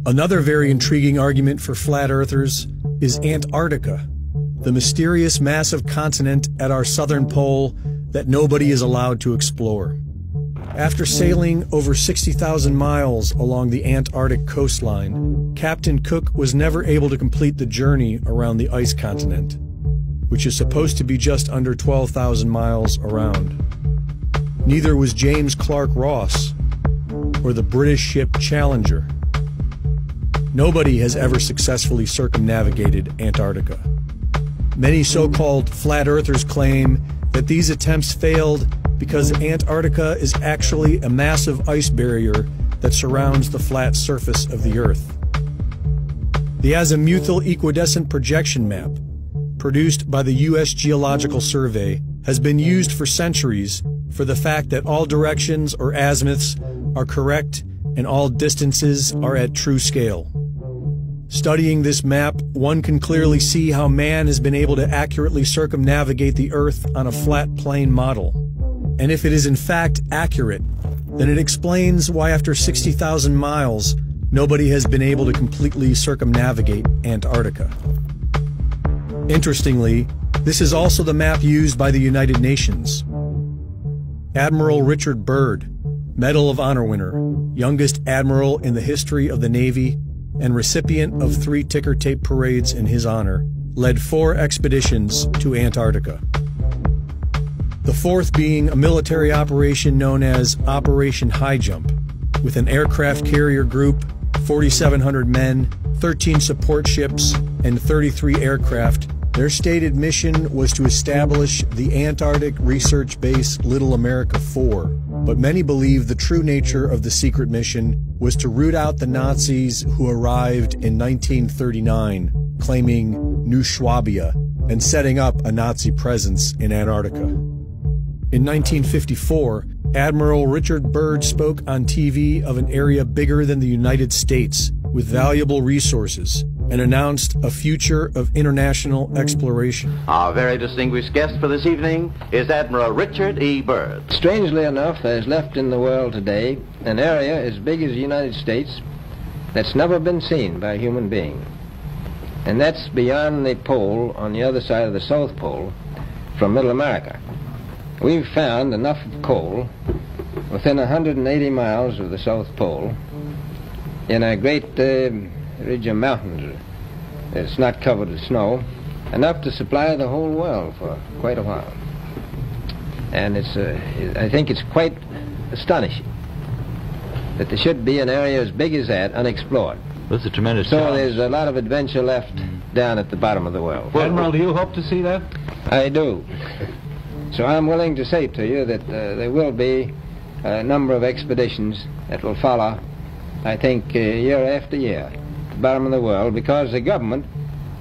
Another very intriguing argument for flat earthers is Antarctica, the mysterious massive continent at our southern pole that nobody is allowed to explore. After sailing over 60,000 miles along the Antarctic coastline, Captain Cook was never able to complete the journey around the ice continent, which is supposed to be just under 12,000 miles around. Neither was James Clark Ross or the British ship Challenger. Nobody has ever successfully circumnavigated Antarctica. Many so-called flat earthers claim that these attempts failed because Antarctica is actually a massive ice barrier that surrounds the flat surface of the Earth. The azimuthal equidistant projection map, produced by the U.S. Geological Survey, has been used for centuries for the fact that all directions or azimuths are correct and all distances are at true scale. Studying this map, one can clearly see how man has been able to accurately circumnavigate the Earth on a flat plane model. And if it is in fact accurate, then it explains why after 60,000 miles, nobody has been able to completely circumnavigate Antarctica. Interestingly, this is also the map used by the United Nations. Admiral Richard Byrd, Medal of Honor winner, youngest admiral in the history of the Navy, and recipient of 3 ticker tape parades in his honor, led 4 expeditions to Antarctica. The 4th being a military operation known as Operation High Jump, with an aircraft carrier group, 4,700 men, 13 support ships, and 33 aircraft. Their stated mission was to establish the Antarctic research base Little America 4, but many believe the true nature of the secret mission was to root out the Nazis who arrived in 1939, claiming New Swabia and setting up a Nazi presence in Antarctica. In 1954, Admiral Richard Byrd spoke on TV of an area bigger than the United States with valuable resources and announced a future of international exploration. Our very distinguished guest for this evening is Admiral Richard E. Byrd. Strangely enough, there's left in the world today an area as big as the United States that's never been seen by a human being. And that's beyond the pole on the other side of the South Pole from Middle America. We've found enough of coal within 180 miles of the South Pole in a great ridge of mountains. It's not covered with snow, enough to supply the whole world for quite a while. And I think it's quite astonishing that there should be an area as big as that unexplored. That's a tremendous So challenge. there's a lot of adventure left down at the bottom of the world. Well, Admiral, do you hope to see that? I do. So I'm willing to say to you that there will be a number of expeditions that will follow, I think, year after year, at the bottom of the world, because the government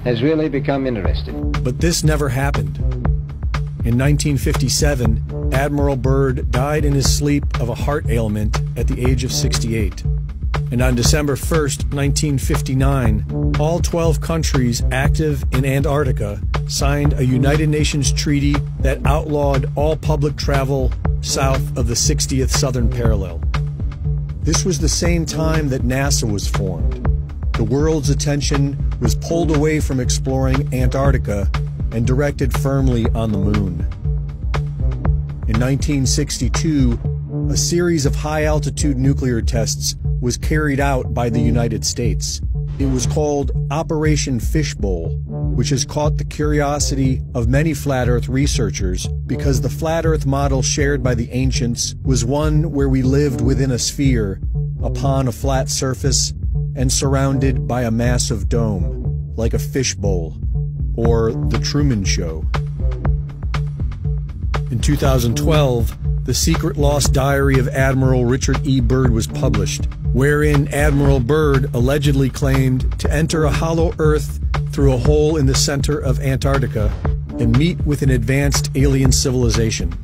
has really become interested. But this never happened. In 1957, Admiral Byrd died in his sleep of a heart ailment at the age of 68. And on December 1st, 1959, all 12 countries active in Antarctica signed a United Nations treaty that outlawed all public travel south of the 60th southern parallel. This was the same time that NASA was formed. The world's attention was pulled away from exploring Antarctica and directed firmly on the moon. In 1962, a series of high-altitude nuclear tests was carried out by the United States. It was called Operation Fishbowl, which has caught the curiosity of many flat Earth researchers because the flat Earth model shared by the ancients was one where we lived within a sphere, upon a flat surface, and surrounded by a massive dome, like a fishbowl, or The Truman Show. In 2012, the secret lost diary of Admiral Richard E. Byrd was published, wherein Admiral Byrd allegedly claimed to enter a hollow Earth through a hole in the center of Antarctica and meet with an advanced alien civilization.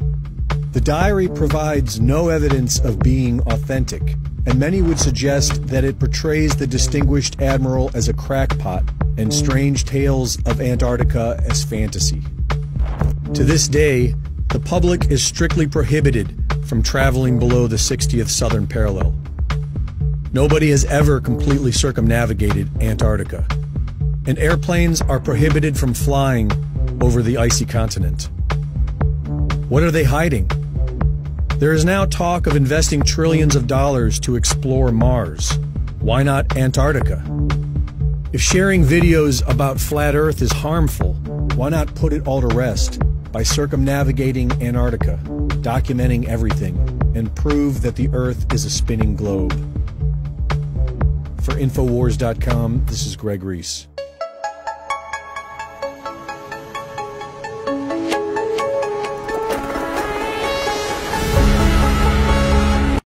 The diary provides no evidence of being authentic, and many would suggest that it portrays the distinguished admiral as a crackpot and strange tales of Antarctica as fantasy. To this day, the public is strictly prohibited from traveling below the 60th southern parallel. Nobody has ever completely circumnavigated Antarctica, and airplanes are prohibited from flying over the icy continent. What are they hiding? There is now talk of investing trillions of dollars to explore Mars. Why not Antarctica? If sharing videos about flat Earth is harmful, why not put it all to rest by circumnavigating Antarctica, documenting everything, and prove that the Earth is a spinning globe? For Infowars.com, this is Greg Reese.